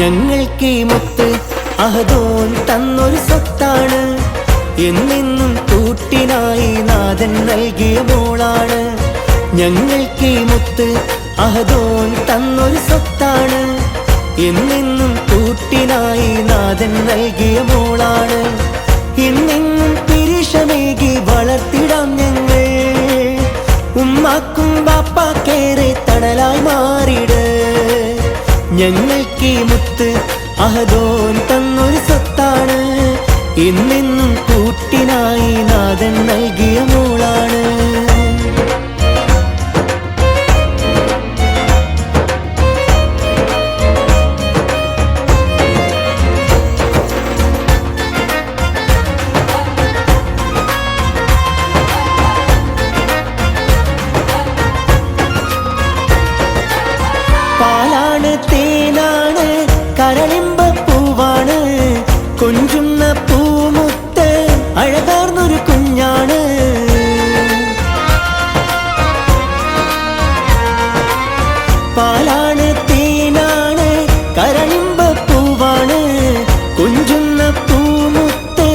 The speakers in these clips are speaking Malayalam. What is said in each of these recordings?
ഞങ്ങൾക്ക് മുത്ത് അഹദോൻ തന്നൊരു സ്വത്താണ്. എന്നെന്നും കൂട്ടിനായി നാഥൻ നൽകിയ മോളാണ്. ഞങ്ങൾക്ക് മുത്ത് അഹദോൻ തന്നൊരു സ്വത്താണ്. എന്നെന്നും കൂട്ടിനായി നാഥൻ നൽകിയ മോളാണ്. എന്നെന്നും പിരിശമേകി വളർത്തിടാം ഞങ്ങൾ. ഉമ്മാക്കും ബാപ്പാക്കേറെ തണലായി മാറിട്. ഞങ്ങൾക്ക് മുത്ത് അഹദോൻ തന്നൊരു സ്വത്താണ്. എന്നെന്നും കൂട്ടിനായി നാഥൻ നൽകിയ മോളാണ്. പാലാണ് തേനാണ് കരളിമ്പപ്പൂവാണ്. കൊഞ്ചുന്ന പൂമുത്ത് അഴകാർന്നൊരു കുഞ്ഞാണ്. പാലാണ് തേനാണ് കരളിമ്പപ്പൂവാണ്. കൊഞ്ചുന്ന പൂമുത്ത്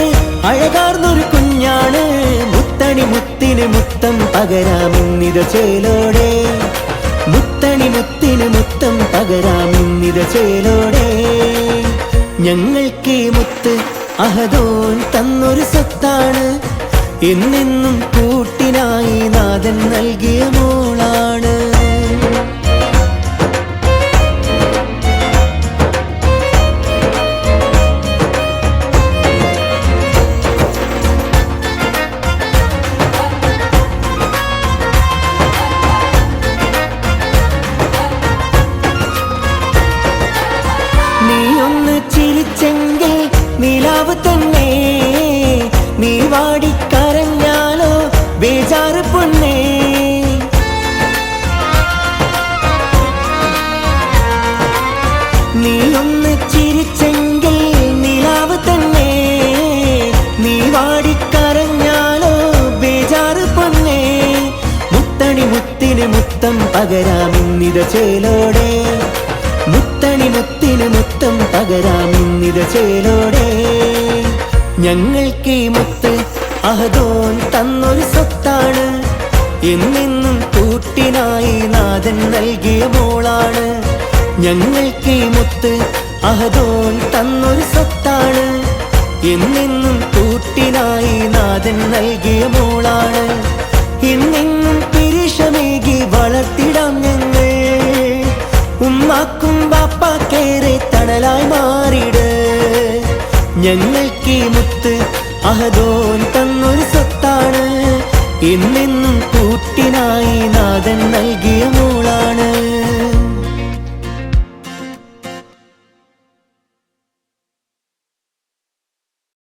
അഴകാർന്നൊരു കുഞ്ഞാണ്. മുത്തണി മുത്തിന് മുത്തം പകരാമിന്നിത ചേലോടെ. മുത്തണി മുത്തിന് മുത്തം പകരാമിന്നിത ചേലോടെ. ഞങ്ങൾക്ക് മുത്ത് അഹദോൻ തന്നൊരു സ്വത്താണ്. എന്നെന്നും കൂട്ടിനായി നാഥൻ നൽകിയ മോളാണ്. നീയൊന്ന് ചിരിച്ചെങ്കിൽ നിലാവ് തന്നെ. നീ വാടിക്കരഞ്ഞാലോ ബേജാറ് പൊന്നേ. നീയൊന്ന് ചിരിച്ചെങ്കിൽ നിലാവ് തന്നെ. നീ വാടിക്കരഞ്ഞാലോ ബേജാറ് പൊന്നേ. മുത്തണി മുത്തിന് മുത്തം പകരാമിന്നിത ചേലോടെ. മുത്തണി മുത്തിന് മുത്തം പകരാമിന്നിത ചേലോടെ. ഞങ്ങൾക്ക് മുത്ത് അഹദോൻ തന്നൊരു സ്വത്താണ്. എന്നെന്നും കൂട്ടിനായി നാഥൻ നൽകിയ മോളാണ്. ഞങ്ങൾക്ക് മുത്ത് അഹദോൻ തന്നൊരു സ്വത്താണ്. എന്നെന്നും കൂട്ടിനായി നാഥൻ നൽകിയ മോളാണ്. എന്നെന്നും പിരിശമേകി വളർത്തിടാം ഞങ്ങൾ. ഉമ്മാക്കും ബാപ്പാക്കേറെ തണലായി മാറിട്. ഞങ്ങൾക്ക് മുത്ത് അഹദോൻ തന്നൊരു സ്വത്താണ്. എന്നെന്നും കൂട്ടിനായി നാഥൻ നൽകിയ മോളാണ്.